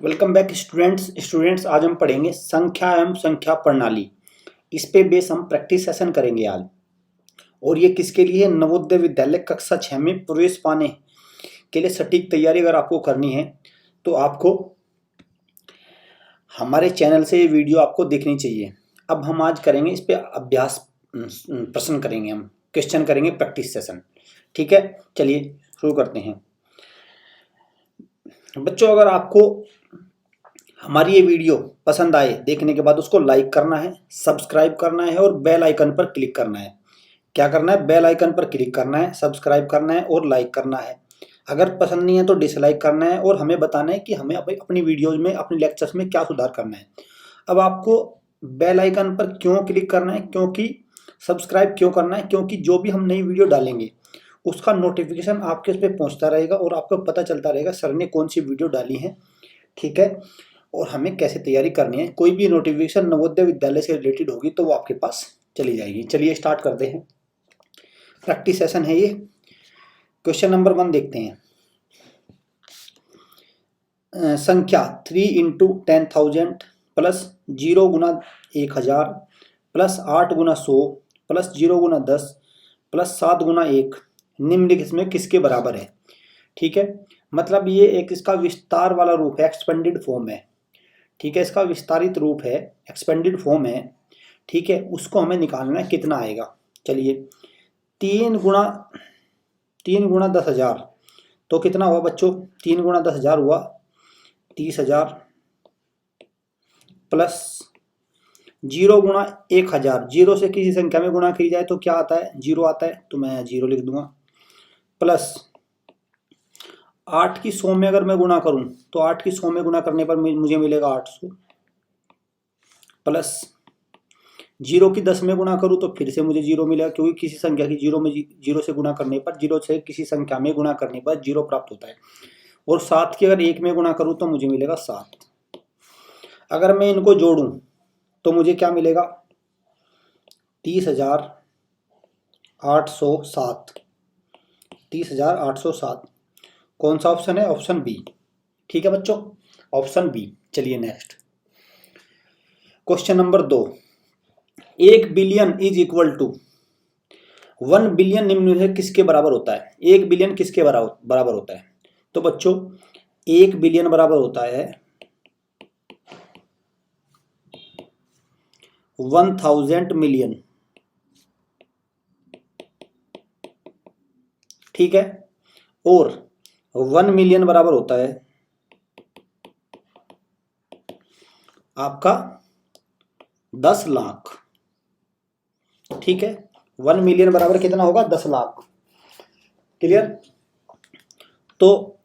Welcome back students आज हम पढ़ेंगे संख्या एवं संख्या प्रणाली। इस पे बेस हम प्रैक्टिस सेशन करेंगे आज। और ये किसके लिए? नवोदय विद्यालय कक्षा 6 में प्रवेश पाने के लिए सटीक तैयारी अगर आपको करनी है तो आपको हमारे चैनल से ये वीडियो आपको देखनी चाहिए। अब हम आज करेंगे इस पे अभ्यास प्रश्न करेंगे, हम क्वेश्चन करेंगे, प्रैक्टिस सेशन। ठीक है, चलिए शुरू करते हैं। बच्चों, अगर आपको हमारी ये वीडियो पसंद आए देखने के बाद उसको लाइक करना है, सब्सक्राइब करना है और बेल आइकन पर क्लिक करना है। क्या करना है? बेल आइकन पर क्लिक करना है, सब्सक्राइब करना है और लाइक करना है। अगर पसंद नहीं है तो डिसलाइक करना है और हमें बताना है कि हमें अपनी वीडियोज में, अपने लेक्चर्स में क्या सुधार करना है। अब आपको बेल आइकन पर क्यों क्लिक करना है, क्योंकि सब्सक्राइब क्यों करना है? क्योंकि जो भी हम नई वीडियो डालेंगे उसका नोटिफिकेशन आपके उस पर पहुँचता रहेगा और आपको पता चलता रहेगा सर ने कौन सी वीडियो डाली है। ठीक है, और हमें कैसे तैयारी करनी है। कोई भी नोटिफिकेशन नवोदय विद्यालय से रिलेटेड होगी तो वो आपके पास चली जाएगी। चलिए स्टार्ट करते हैं, प्रैक्टिस सेशन है ये। क्वेश्चन नंबर 1 देखते हैं। संख्या 3 इंटू 10,000 प्लस 0 गुना 1000 प्लस 8 गुना 100 प्लस 0 गुना 10 प्लस 7 गुना 1 निम्नलिखित में किसके बराबर है? ठीक है, मतलब ये एक इसका विस्तार वाला रूप है, एक्सपेंडेड फॉर्म है। ठीक है, इसका विस्तारित रूप है, एक्सपेंडेड फॉर्म है। ठीक है, उसको हमें निकालना है, कितना आएगा। चलिए, 3 गुना 10,000 तो कितना हुआ बच्चों? 3 गुना 10,000 हुआ 30,000 प्लस 0 गुना 1,000। 0 से किसी संख्या में गुणा की जाए तो क्या आता है? 0 आता है, तो मैं 0 लिख दूंगा। प्लस 8 की 100 में अगर मैं गुणा करूं तो 8 की 100 में गुणा करने पर मुझे मिलेगा 800। प्लस 0 की 10 में गुणा करूं तो फिर से मुझे 0 मिलेगा, क्योंकि किसी संख्या की 0 से गुणा करने पर, 0 से किसी संख्या में गुणा करने पर 0 प्राप्त होता है। और 7 की अगर 1 में गुणा करूं तो मुझे मिलेगा 7। अगर मैं इनको जोड़ूं तो मुझे क्या मिलेगा? 30,807। 30,807 कौन सा ऑप्शन है? Option B. ठीक है बच्चों, ऑप्शन बी। चलिए next question number 2। 1 billion is equal to 1 billion निम्न में किसके बराबर होता है? 1 बिलियन किसके बराबर होता है? तो बच्चों 1 बिलियन बराबर होता है 1000 मिलियन। ठीक है, और 1 मिलियन बराबर होता है आपका 10 लाख। ठीक है, 1 मिलियन बराबर कितना होगा? 10 लाख। क्लियर? तो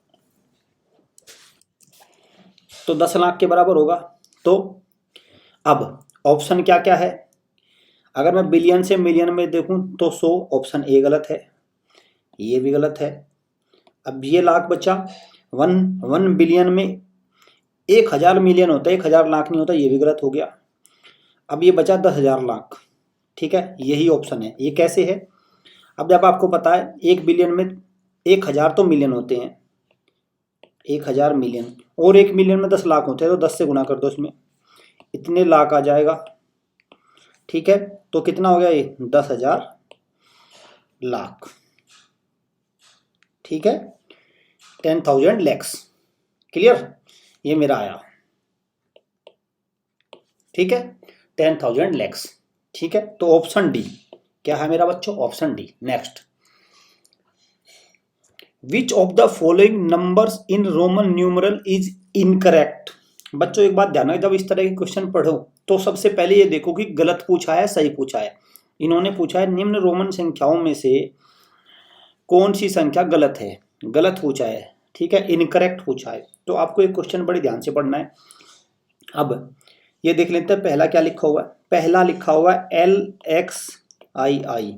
10 लाख के बराबर होगा। तो अब ऑप्शन क्या क्या है? अगर मैं बिलियन से मिलियन में देखूं तो 100, ऑप्शन ए गलत है, ये भी गलत है। अब ये लाख बचा, 1 बिलियन में 1000 मिलियन होता है, 1000 लाख नहीं होता, ये भी गलत हो गया। अब ये बचा 10,000 लाख। ठीक है, यही ऑप्शन है। ये कैसे है? अब जब आपको पता है 1 बिलियन में 1000 तो मिलियन होते हैं, 1000 मिलियन, और 1 मिलियन में 10 लाख होते हैं, तो 10 से गुना कर दो, इसमें इतने लाख आ जाएगा। ठीक है, तो कितना हो गया ये? 10,000 लाख। ठीक है, 10,000 लैक्स। क्लियर? ये मेरा आया। ठीक है, 10,000 लैक्स। ठीक है, तो ऑप्शन डी क्या है मेरा बच्चों? Option D. Next, which of the following numbers in Roman numeral is incorrect? बच्चों एक बात ध्यान रखना, जब इस तरह के क्वेश्चन पढ़ो तो सबसे पहले ये देखो कि गलत पूछा है सही पूछा है। इन्होंने पूछा है निम्न रोमन संख्याओं में से कौन सी संख्या गलत है, गलत पूछा है। ठीक है, इनकरेक्ट पूछा है। तो आपको एक क्वेश्चन बड़े ध्यान से पढ़ना है। अब ये देख लेते हैं पहला क्या लिखा हुआ है। पहला लिखा हुआ है LXII।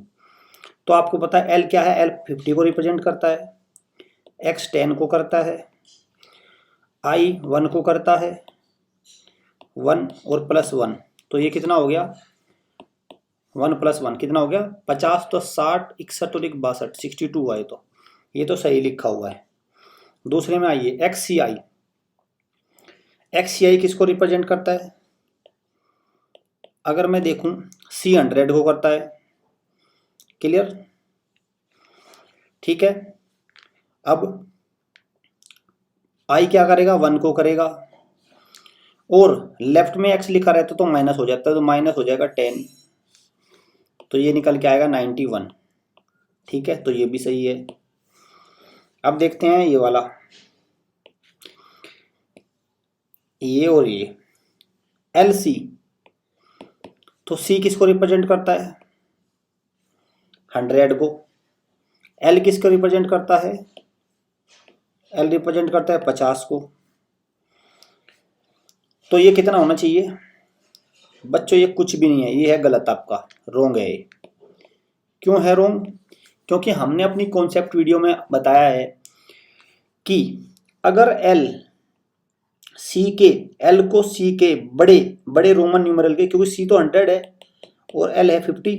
तो आपको पता है L क्या है? L 50 को रिप्रेजेंट करता है, X 10 को करता है, I 1 को करता है, 1 और प्लस 1, तो ये कितना हो गया? 1 प्लस 1 कितना हो गया? 50। तो 60, 61 और 62, 62 हुआ है। तो ये तो सही लिखा हुआ है। दूसरे में आइए XCI। XCI किसको रिप्रेजेंट करता है? अगर मैं देखूं C 100 को करता है। क्लियर? ठीक है। अब I क्या करेगा? 1 को करेगा। और लेफ्ट में X लिखा रहता तो माइनस हो जाता है, तो माइनस हो जाएगा 10, तो ये निकल के आएगा 91। ठीक है, तो ये भी सही है। अब देखते हैं ये वाला, ये और ये LC, तो C किसको रिप्रेजेंट करता है? 100 को। L किसको रिप्रेजेंट करता है? L रिप्रेजेंट करता है 50 को। तो ये कितना होना चाहिए बच्चों? ये कुछ भी नहीं है, ये है गलत, आपका रोंग है ये। क्यों है रोंग? क्योंकि हमने अपनी कॉन्सेप्ट वीडियो में बताया है कि अगर L को C के बड़े बड़े रोमन न्यूमेरल के, क्योंकि C तो 100 है और L है 50,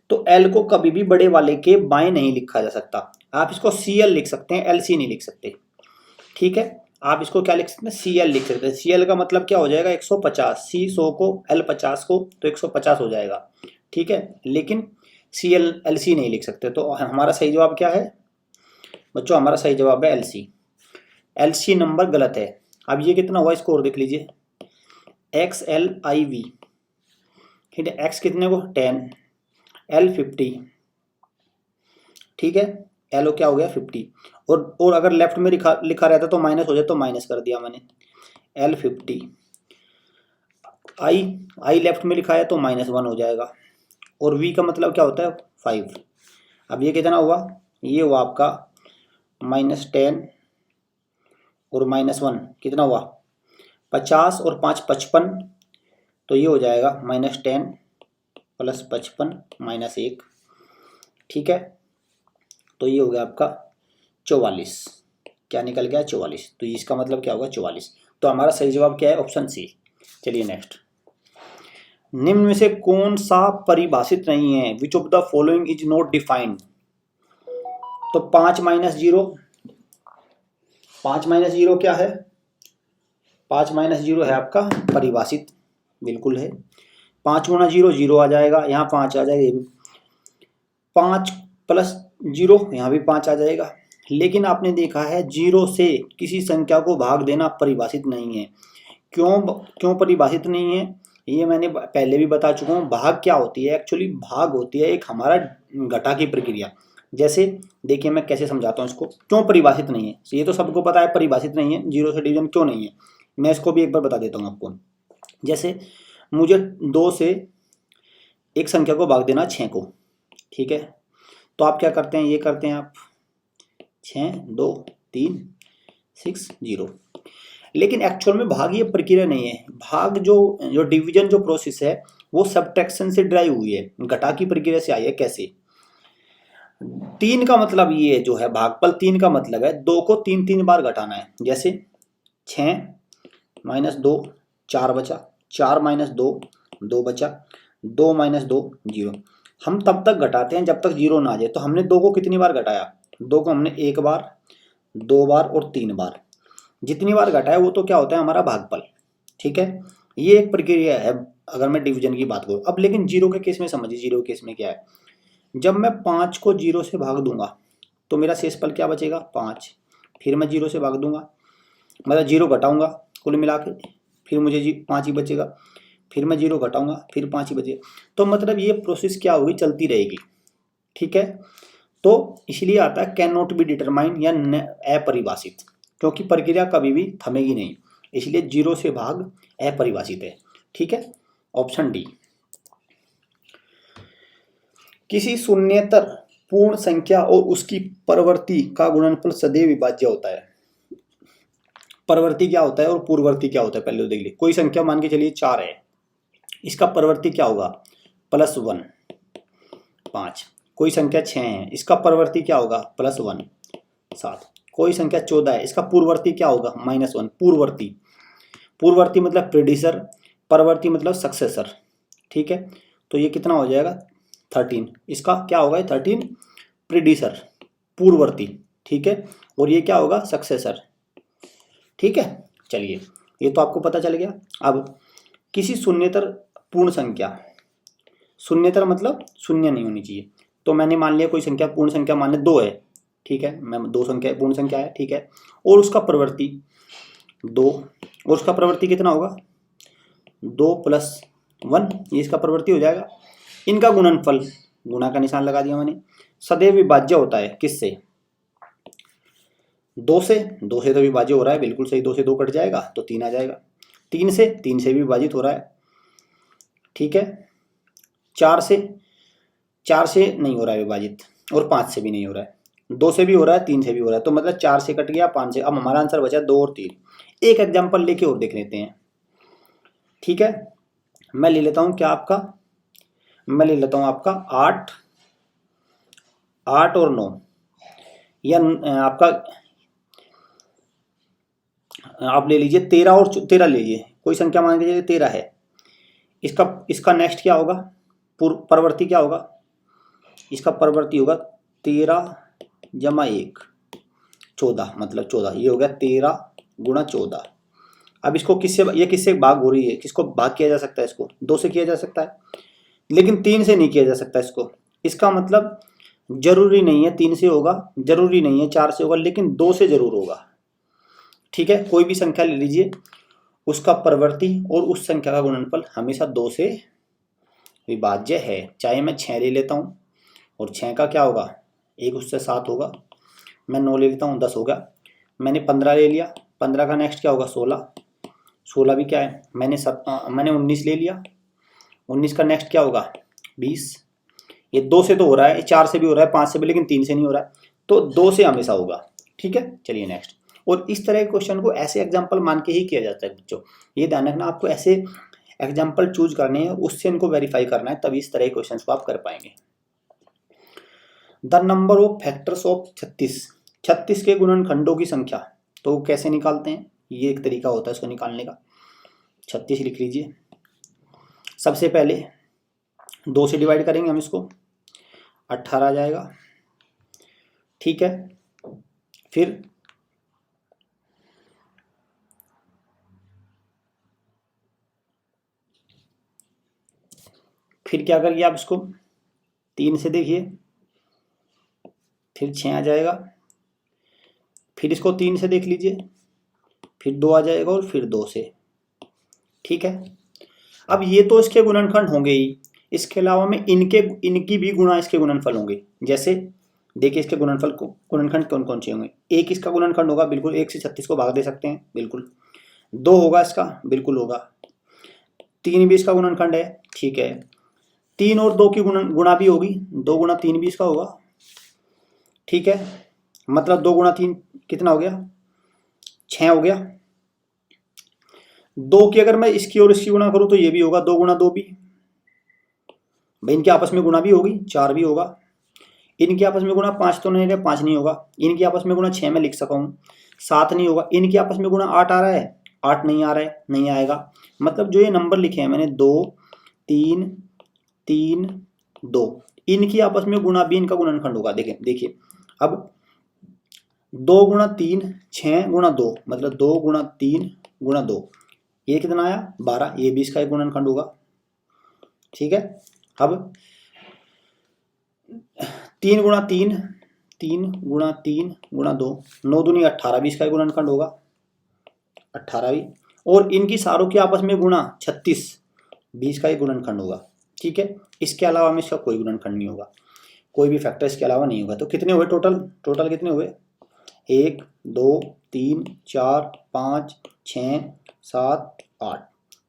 तो L को कभी भी बड़े वाले के बाएं नहीं लिखा जा सकता। आप इसको CL लिख सकते हैं, LC नहीं लिख सकते। ठीक है, आप इसको क्या लिख सकते हैं? CL लिख सकते हैं। CL का मतलब क्या हो जाएगा? 150। C 100 को, L 50 को, तो 150 हो जाएगा। ठीक है, लेकिन CL LC नहीं लिख सकते। तो हमारा सही जवाब क्या है बच्चों? हमारा सही जवाब है LC। LC नंबर गलत है। अब ये कितना हुआ इसको और देख लीजिए, XLIV। ठीक है, X कितने को? 10, L 50। ठीक है, L क्या हो गया? 50। और अगर लेफ्ट में लिखा रहता तो माइनस हो जाए, तो माइनस कर दिया मैंने, L 50। I लेफ्ट में लिखा है तो -1 हो जाएगा। और V का मतलब क्या होता है? 5। अब ये कितना हुआ? ये हुआ आपका -10 और -1 कितना हुआ? 50 और 5 55, तो ये हो जाएगा -10 + 55 -1। ठीक है, तो ये हो गया आपका 44। क्या निकल गया? 44। तो इसका मतलब क्या होगा? 44। तो हमारा सही जवाब क्या है? Option C. चलिए नेक्स्ट, निम्न में से कौन सा परिभाषित नहीं है? Which of the following is not defined? तो 5 - 0, 5 - 0 क्या है? 5 - 0 है आपका परिभाषित, बिल्कुल है। 5 × 0 0 आ जाएगा, यहाँ 5 आ जाएगा। 5 + 0 यहाँ भी 5 आ जाएगा। लेकिन आपने देखा है 0 से किसी संख्या को भाग देना परिभाषित नहीं है। क्यों परिभाषित नहीं है? ये मैंने पहले भी बता चुका हूँ। भाग क्या होती है? एक्चुअली भाग होती है एक हमारा घटा की प्रक्रिया। जैसे देखिए मैं कैसे समझाता हूँ इसको, क्यों परिभाषित नहीं है। ये तो सबको पता है परिभाषित नहीं है, 0 से डिवीजन क्यों नहीं है। मैं इसको भी एक बार बता देता हूँ आपको। जैसे मुझे 2 से एक संख्या को भाग देना 6 को। ठीक है, तो आप क्या करते हैं? ये करते हैं आप 6 2 3 6 0। लेकिन एक्चुअल में भाग ये प्रक्रिया नहीं है। भाग जो डिवीजन जो प्रोसेस है वो सब्ट्रैक्शन से ड्राइव हुई है, घटा की प्रक्रिया से आई है। कैसे? 3 का मतलब ये जो है भागफल, 3 का मतलब है 2 को 3 बार घटाना है। जैसे 6 - 2 4 बचा, 4 - 2 2 बचा, 2 - 2 0। हम तब तक घटाते हैं जब तक 0 ना आ जाए। तो हमने 2 को कितनी बार घटाया? 2 को हमने 1 बार, 2 बार और 3 बार। जितनी बार घटाया वो तो क्या होता है? हमारा भागफल। ठीक है, ये एक प्रक्रिया है अगर मैं डिवीजन की बात करूँ। अब लेकिन 0 के केस में समझिए, 0 के केस में क्या है? जब मैं 5 को 0 से भाग दूंगा तो मेरा शेषफल क्या बचेगा? 5। फिर मैं 0 से भाग दूंगा, मतलब 0 घटाऊंगा कुल मिला के, फिर मुझे 5 ही बचेगा। फिर मैं 0 घटाऊंगा, फिर 5 ही बचेगा। तो मतलब ये प्रोसेस क्या होगी? चलती रहेगी। ठीक है, तो इसलिए आता है कैन नॉट बी डिटरमाइन या अपरिभाषित, क्योंकि प्रक्रिया कभी भी थमेगी नहीं। इसलिए 0 से भाग अपरिभाषित है। ठीक है, ऑप्शन डी। किसी शून्येतर पूर्ण संख्या और उसकी परवर्ती का गुणनफल सदैव विभाज्य होता है। परवर्ती क्या होता है और पूर्ववर्ती क्या होता है पहले तो देख लीजिए। कोई संख्या मान के चलिए 4 है, इसका परवर्ती क्या होगा? +1 5। कोई संख्या 6 है, इसका परवर्ती क्या होगा? +1 7। कोई संख्या 14 है, इसका पूर्ववर्ती क्या होगा? -1। पूर्ववर्ती, पूर्ववर्ती मतलब प्रेडिसर, परवर्ती मतलब सक्सेसर। ठीक है, तो ये कितना हो जाएगा? 13। इसका क्या होगा? 13 प्रेडिसर, पूर्ववर्ती। ठीक है, और ये क्या होगा? सक्सेसर। ठीक है, चलिए ये तो आपको पता चल गया। अब किसी शून्येतर पूर्ण संख्या, शून्येतर मतलब शून्य नहीं होनी चाहिए, तो मैंने मान लिया कोई संख्या पूर्ण संख्या माने 2 है, ठीक है, मैं 2 संख्या पूर्ण संख्या है, ठीक है, और उसका प्रवृत्ति 2, और उसका प्रवृत्ति कितना होगा 2 + 1, ये इसका प्रवृत्ति हो जाएगा। इनका गुणनफल, गुणा का निशान लगा दिया मैंने, सदैव विभाज्य होता है किससे 2 से, 2 से तो विभाज्य हो रहा है, बिल्कुल सही, 2 से 2 कट जाएगा तो 3 आ जाएगा, 3 से भी विभाजित हो रहा है, ठीक है, 4 से नहीं हो रहा है विभाजित, और 5 से भी नहीं हो रहा है, 2 से भी हो रहा है, 3 से भी हो रहा है, तो मतलब 4 से कट गया, 5 से। अब हमारा आंसर बचा 2 और 3। एक एग्जाम्पल लेके और देख लेते हैं, ठीक है, मैं ले लेता हूं क्या आपका, मैं ले लेता हूं आपका 8 और 9, या आपका आप ले लीजिए 13 और 13 ले लीजिए, कोई संख्या मान लीजिए 13 है, इसका नेक्स्ट क्या होगा, परवर्ती क्या होगा, इसका परवर्ती होगा 13 + 1 14, मतलब 14, ये हो गया 13 × 14। अब इसको किससे, ये किससे भाग हो रही है, किसको भाग किया जा सकता है, इसको 2 से किया जा सकता है, लेकिन 3 से नहीं किया जा सकता इसको। इसका मतलब जरूरी नहीं है 3 से होगा, जरूरी नहीं है 4 से होगा, लेकिन 2 से जरूर होगा, ठीक है। कोई भी संख्या ले लीजिए, उसका परवर्ती और उस संख्या का गुणनफल हमेशा 2 से विभाज्य है। चाहे मैं 6 ले लेता हूँ और 6 का क्या होगा, एक उससे 7 होगा, मैं 9 ले लेता हूँ 10 होगा, मैंने 15 ले लिया, 15 का नेक्स्ट क्या होगा 16, 16 भी क्या है, मैंने 19 ले लिया, 19 का नेक्स्ट क्या होगा 20। ये 2 से तो हो रहा है, 4 से भी हो रहा है, 5 से भी, लेकिन 3 से नहीं हो रहा है, तो 2 से हमेशा होगा, ठीक है। चलिए नेक्स्ट। और इस तरह के क्वेश्चन को ऐसे एग्जाम्पल मान के ही किया जाता है बच्चों, ये ध्यान रखना, आपको ऐसे एग्जाम्पल चूज करने हैं, उससे इनको वेरीफाई करना है, तभी इस तरह के क्वेश्चन को आप कर पाएंगे। The number of factors of 36 के गुणनखंडों की संख्या, तो कैसे निकालते हैं, ये एक तरीका होता है इसको निकालने का। 36 लिख लीजिए, सबसे पहले 2 से डिवाइड करेंगे हम इसको, 18 आ जाएगा, ठीक है। फिर क्या करिए आप इसको 3 से देखिए, फिर 6 आ जाएगा, फिर इसको 3 से देख लीजिए, फिर 2 आ जाएगा, और फिर 2 से, ठीक है। अब ये तो इसके गुणनखंड होंगे ही, इसके अलावा में इनकी भी गुणा इसके गुणनफल होंगे। जैसे देखिए इसके गुणनखंड कौन कौन से होंगे, एक इसका गुणनखंड होगा, बिल्कुल 1 से 36 को भाग दे सकते हैं, बिल्कुल। 2 होगा इसका, बिल्कुल होगा। 3 भी इसका गुणनखंड है, ठीक है। 3 और 2 की गुणा भी होगी, 2 × 3 भी इसका होगा, ठीक है। मतलब 2 × 3 कितना हो गया 6 हो गया। 2 की अगर मैं इसकी और इसकी गुणा करूं तो ये भी होगा, 2 × 2 भी, भाई इनके आपस में गुणा भी होगी, 4 भी होगा। इनके आपस में गुणा 5 तो नहीं है, 5 नहीं होगा। इनके आपस में गुणा 6 में लिख सका हूँ, 7 नहीं होगा। इनके आपस में गुणा 8 आ रहा है, 8 नहीं आ रहा है, नहीं आएगा। मतलब जो ये नंबर लिखे हैं मैंने 2 3 3 2, इनकी आपस में गुणा भी इनका गुणनखंड होगा। देखिए अब 2 × 3 6 × 2, मतलब 2 × 3 × 2, ये कितना आया 12, ये भी इसका एक गुणनखंड होगा, ठीक है। अब 3 × 3 3 × 3 × 2, 9 दूनी 18 भी इसका एक गुणनखंड होगा, 18 भी। और इनकी सारों की आपस में गुणा 36 भी इसका एक गुणनखंड होगा, ठीक है। इसके अलावा में इसका कोई गुणनखंड नहीं होगा, कोई भी फैक्टर इसके अलावा नहीं होगा। तो कितने हुए टोटल कितने हुए 1 2 3 4 5 6 7 8,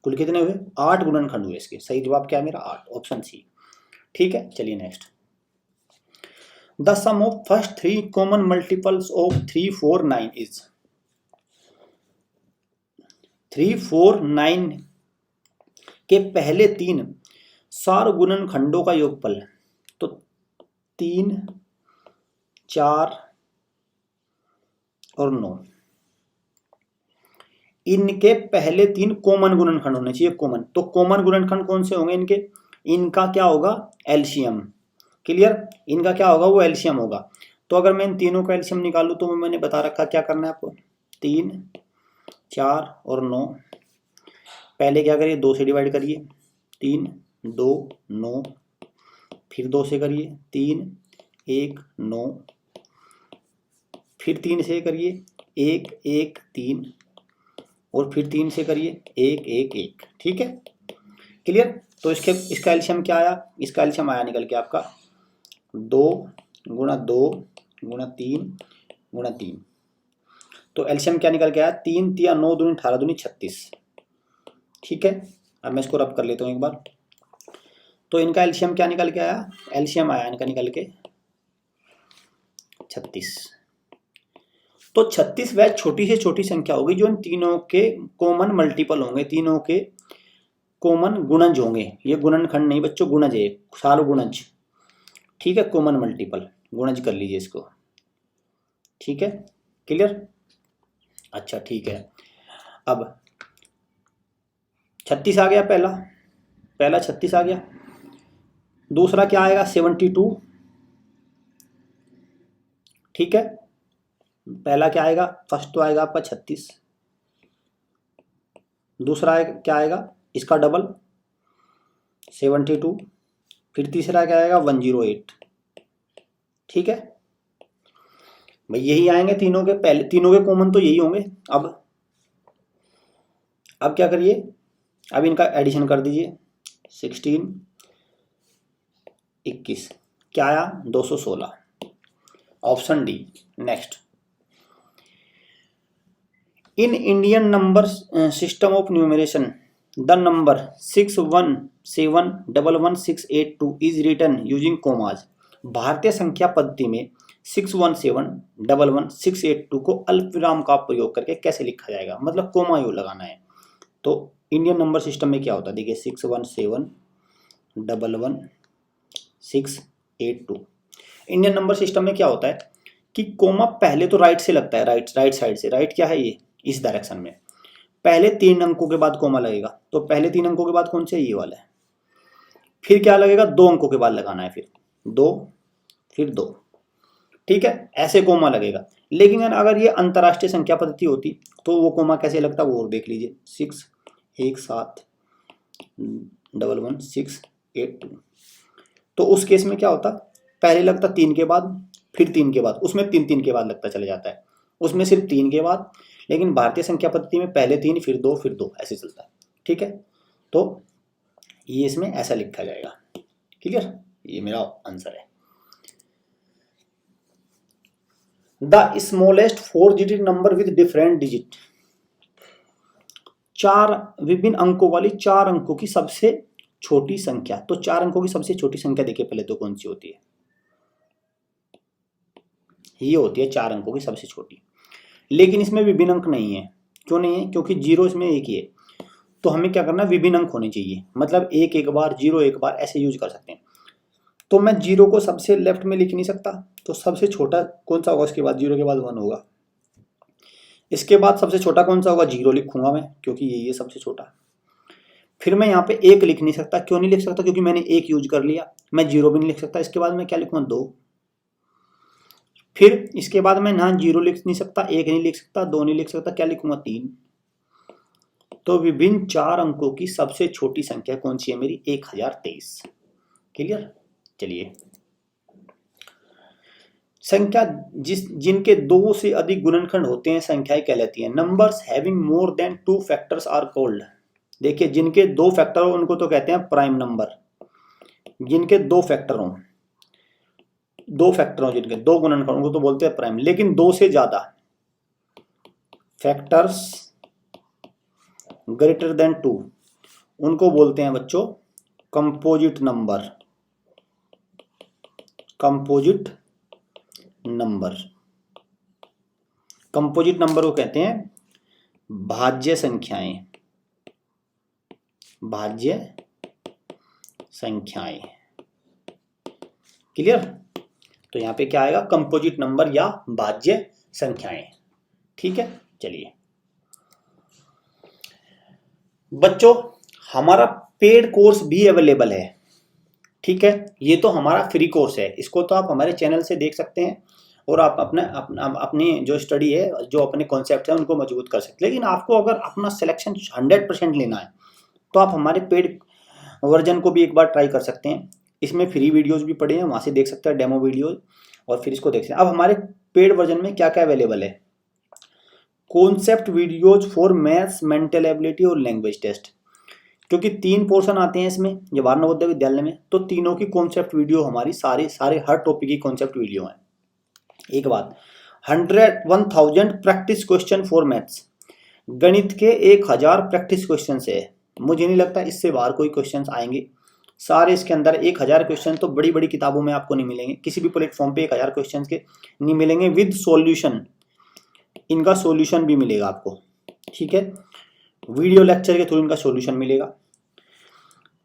कुल कितने हुए 8 गुणनखंड हुए इसके। सही जवाब क्या है मेरा 8, ऑप्शन सी, ठीक है। चलिए next. The sum of first 3 common multiples of 3 4 9 is, 3 4 9 के पहले 3 सार गुणनखंडों का योगफल, तो 3 4 और 9, इनके पहले 3 कॉमन गुणनखंड होने चाहिए, कॉमन। तो कॉमन गुणनखंड कौन से होंगे इनके, इनका क्या होगा एलसीएम, क्लियर। इनका क्या होगा वो एलसीएम होगा। तो अगर मैं इन तीनों का एलसीएम निकालूं तो मैंने बता रखा क्या करना है आपको, 3 4 और 9। पहले क्या करिए, 2 से डिवाइड करिए, 3 2 9, फिर 2 से करिए 3 1 9, फिर 3 से करिए 1 1 3, और फिर 3 से करिए 1 1 1। ठीक है, क्लियर। तो इसका एलसीएम क्या आया, इसका एलसीएम आया निकल के आपका 2 गुणा 2 गुणा 3 गुणा 3। तो एलसीएम क्या निकल के आया, 3 3 9 दूनी 18 दूनी 36। ठीक है, अब मैं इसको रब कर लेता हूँ एक बार। तो इनका एलसीएम क्या निकल के आया, एलसीएम आया इनका निकल के 36। तो 36 वह छोटी से छोटी संख्या होगी जो इन तीनों के कॉमन मल्टीपल होंगे, तीनों के कॉमन गुणज होंगे। ये गुणनखंड नहीं बच्चों, गुणज है, सारो गुणज। ठीक है, कॉमन मल्टीपल गुणज कर लीजिए इसको। ठीक है, क्लियर। अच्छा ठीक है, अब 36 आ गया, पहला 36 आ गया। दूसरा क्या आएगा, 72। ठीक है, पहला क्या आएगा, फर्स्ट तो आएगा आपका 36, दूसरा क्या आएगा इसका डबल 72, फिर तीसरा क्या आएगा 108। ठीक है भाई, यही आएंगे तीनों के, पहले तीनों के कॉमन तो यही होंगे। अब क्या करिए, अब इनका एडिशन कर दीजिए, 16 21, क्या आया 216। Option D next. In Indian number system of numeration the number 617111682 is written using commas. भारतीय संख्या पद्धति में 617111682 को अल्प विराम का प्रयोग करके कैसे लिखा जाएगा, मतलब कोमा यू लगाना है। तो इंडियन नंबर सिस्टम में क्या होता है, देखिए 617111682। इंडियन नंबर सिस्टम में क्या होता है कि कोमा पहले तो राइट से लगता है, राइट साइड से। राइट क्या है, ये इस डायरेक्शन में पहले 3 अंकों के बाद कोमा लगेगा। तो पहले 3 अंकों के बाद कौन से, ये वाला है। फिर क्या लगेगा, 2 अंकों के बाद लगाना है, फिर 2 फिर 2। ठीक है, ऐसे कोमा लगेगा। लेकिन अगर ये अंतरराष्ट्रीय संख्या पद्धति होती तो वो कोमा कैसे लगता, वो और देख लीजिए, 617111682। तो उस केस में क्या होता, पहले लगता 3 के बाद, फिर 3 के बाद, उसमें 3 3 के बाद लगता चले जाता है, उसमें सिर्फ 3 के बाद। लेकिन भारतीय संख्या पद्धति में पहले 3 फिर 2 फिर 2 ऐसे चलता है। ठीक है, तो ये इसमें ऐसा लिखा जाएगा। क्लियर, ये मेरा आंसर है। The smallest 4 digit number with different digit. 4 विभिन्न अंकों वाली 4 अंकों की सबसे छोटी संख्या। तो 4 अंकों की सबसे छोटी संख्या देखिए पहले तो कौन सी होती है, ये होती है 4 अंकों की सबसे छोटी। लेकिन इसमें विभिन्न अंक नहीं है। क्यों नहीं है, क्योंकि 0 इसमें एक ही है। तो हमें क्या करना है, विभिन्न अंक होने चाहिए, मतलब 1 एक बार 0 एक बार ऐसे यूज कर सकते हैं। तो मैं 0 को सबसे लेफ्ट में लिख नहीं सकता, तो सबसे छोटा कौन सा होगा, इसके बाद 0 के बाद 1 होगा। इसके बाद सबसे छोटा कौन सा होगा, 0 लिखूंगा मैं, क्योंकि यही है सबसे छोटा। फिर मैं यहाँ पे 1 लिख नहीं सकता। क्यों नहीं लिख सकता, क्योंकि मैंने 1 यूज कर लिया। मैं 0 भी नहीं लिख सकता। इसके बाद मैं क्या लिखूंगा, 2। फिर इसके बाद मैं ना 0 लिख नहीं सकता, 1 नहीं लिख सकता, 2 नहीं लिख सकता, क्या लिखूंगा, 3। तो विभिन्न 4 अंकों की सबसे छोटी संख्या कौन सी है मेरी, 1023। क्लियर। चलिए, संख्या जिनके 2 से अधिक गुणनखंड होते हैं संख्याएं कहलाती हैं। Numbers having more than 2 factors are called. देखिए, जिनके 2 फैक्टर हो उनको तो कहते हैं प्राइम नंबर। जिनके 2 फैक्टर हो, जिनके 2 गुणनखंड, उनको तो बोलते हैं प्राइम। लेकिन 2 से ज्यादा फैक्टर्स ग्रेटर देन 2, उनको बोलते हैं बच्चों composite number. Composite number, composite number को कहते हैं भाज्य संख्याएं। भाज्य संख्याएं। क्लियर। तो यहां पे क्या आएगा, कंपोजिट नंबर या भाज्य संख्याएं। ठीक है, चलिए बच्चों, हमारा पेड कोर्स भी अवेलेबल है। ठीक है, ये तो हमारा फ्री कोर्स है, इसको तो आप हमारे चैनल से देख सकते हैं। और आप अपनी जो स्टडी है, जो अपने कॉन्सेप्ट है, उनको मजबूत कर सकते हैं। लेकिन आपको अगर अपना सिलेक्शन 100% लेना है तो आप हमारे पेड वर्जन को भी एक बार ट्राई कर सकते हैं। इसमें फ्री वीडियोस भी पड़े हैं, वहाँ से देख सकते हैं डेमो वीडियोस, और फिर इसको देख सकते हैं। अब हमारे पेड वर्जन में क्या क्या अवेलेबल है? Concept videos for maths, mental ability और लैंग्वेज टेस्ट, क्योंकि 3 पोर्शन आते हैं इसमें जवाहर नवोदय विद्यालय में, तो तीनों की कॉन्सेप्ट वीडियो हमारी सारे हर टॉपिक की कॉन्सेप्ट वीडियो है। एक बात, 1000 प्रैक्टिस क्वेश्चन फॉर मैथ्स, गणित के 1000 प्रैक्टिस क्वेश्चन है। मुझे नहीं लगता इससे बाहर कोई क्वेश्चन आएंगे। सारे इसके अंदर 1000 क्वेश्चन तो बड़ी बड़ी किताबों में आपको नहीं मिलेंगे, किसी भी प्लेटफॉर्म पे 1000 क्वेश्चन के नहीं मिलेंगे। विद सॉल्यूशन, इनका सॉल्यूशन भी मिलेगा आपको, ठीक है। वीडियो लेक्चर के थ्रू इनका सॉल्यूशन मिलेगा।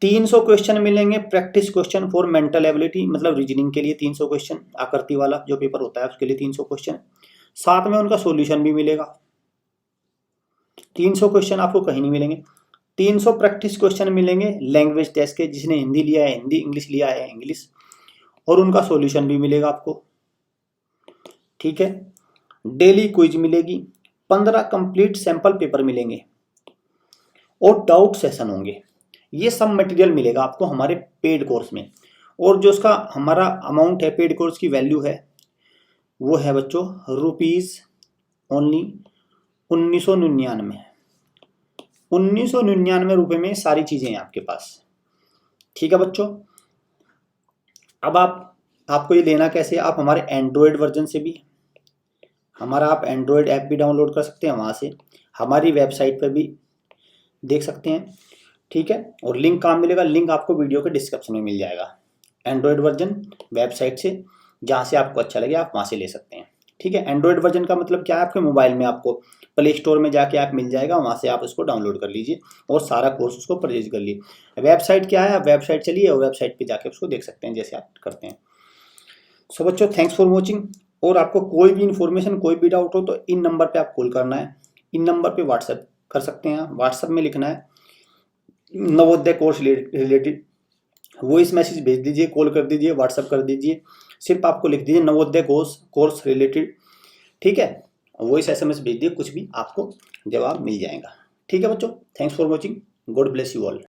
300 क्वेश्चन मिलेंगे practice question for mental ability, मतलब रीजनिंग के लिए 300 क्वेश्चन, आकृति वाला जो पेपर होता है उसके लिए 300 क्वेश्चन, साथ में उनका सॉल्यूशन भी मिलेगा। 300 क्वेश्चन आपको कहीं नहीं मिलेंगे। 300 प्रैक्टिस क्वेश्चन मिलेंगे लैंग्वेज टेस्ट के, जिसने हिंदी लिया है हिंदी, इंग्लिश लिया है इंग्लिश, और उनका सॉल्यूशन भी मिलेगा आपको, ठीक है। डेली क्विज मिलेगी, 15 कंप्लीट सैंपल पेपर मिलेंगे और डाउट सेशन होंगे। ये सब मटेरियल मिलेगा आपको हमारे पेड कोर्स में। और जो उसका हमारा अमाउंट है, पेड कोर्स की वैल्यू है, वो है बच्चों रुपीज ओनली 1999। 1999 रुपये में सारी चीजें हैं आपके पास, ठीक है बच्चों। अब आपको ये लेना कैसे? आप हमारे एंड्रॉयड वर्जन से भी, हमारा आप एंड्रॉयड ऐप भी डाउनलोड कर सकते हैं, वहाँ से हमारी वेबसाइट पर भी देख सकते हैं, ठीक है। और लिंक कहाँ मिलेगा? लिंक आपको वीडियो के डिस्क्रिप्शन में मिल जाएगा। एंड्रॉयड वर्जन वेबसाइट से, जहाँ से आपको अच्छा लगे आप वहाँ से ले सकते हैं, ठीक है। एंड्रॉयड वर्जन का मतलब क्या है? आपके मोबाइल में आपको प्ले स्टोर में जाके ऐप मिल जाएगा, वहाँ से आप उसको डाउनलोड कर लीजिए और सारा कोर्स उसको परचेज कर लीजिए। वेबसाइट क्या है? आप वेबसाइट चलिए और वेबसाइट पे जाके उसको देख सकते हैं जैसे आप करते हैं। सो बच्चों, थैंक्स फॉर वॉचिंग। और आपको कोई भी इन्फॉर्मेशन, कोई भी डाउट हो तो इन नंबर पे आप कॉल करना है, इन नंबर पे व्हाट्सएप कर सकते हैं। व्हाट्सएप में लिखना है Navodaya course related, voice message भेज दीजिए, कॉल कर दीजिए, व्हाट्सएप कर दीजिए, सिर्फ आपको लिख दीजिए नवोदय कोर्स रिलेटेड, ठीक है। वॉइस SMS भेज दिए, कुछ भी आपको जवाब मिल जाएगा, ठीक है बच्चों। Thanks for watching, God bless you all.